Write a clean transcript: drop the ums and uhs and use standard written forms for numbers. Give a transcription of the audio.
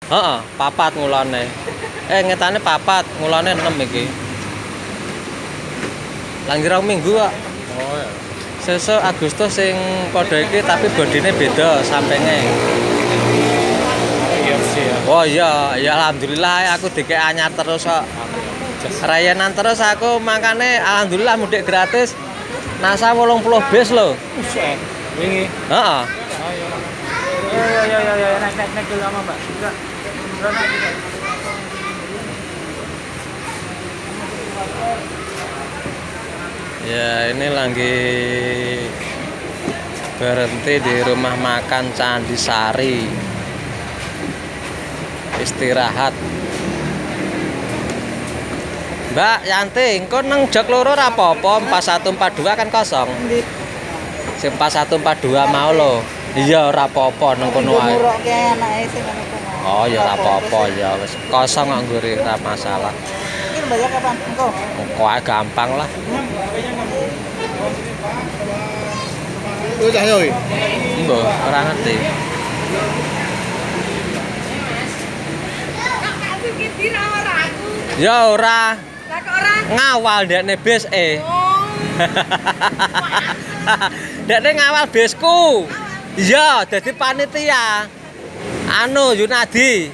Heeh, papat ngulane. Ngetane papat, ngulane 6 iki. Lagi rong minggu kok. Oh ya. Sesuk Agustus sing padha iki tapi bodine beda sampenge. Iya sih ya. Oh iya, ya alhamdulillah aku dikek anyar terus kok. Rayanan terus aku makane alhamdulillah mudik gratis. NASA 80 bis lho. Buset. Wingi. Heeh. Ya, naik dulu sama Mbak. Enggak. Ya ini lagi berhenti di rumah makan Candi Sari, istirahat. Mbak Yanti, engko nang jog loro ora apa-apa, 4142 kan kosong. Sing 4142 mau lho. Iya ora apa-apa nang kono ae. Oh ya ora apa-apa ya wis kosong kok ngguri ora masalah. Ini bayar kapan? Engkau? Kok ae gampang lah. Lu cah yoi. Mbok ora ngerti. Ya ora. Lah kok ora? Ngawal ndekne bis Oh. Ndekne ngawal bisku. Iya, dadi panitia. Anu Yunadi.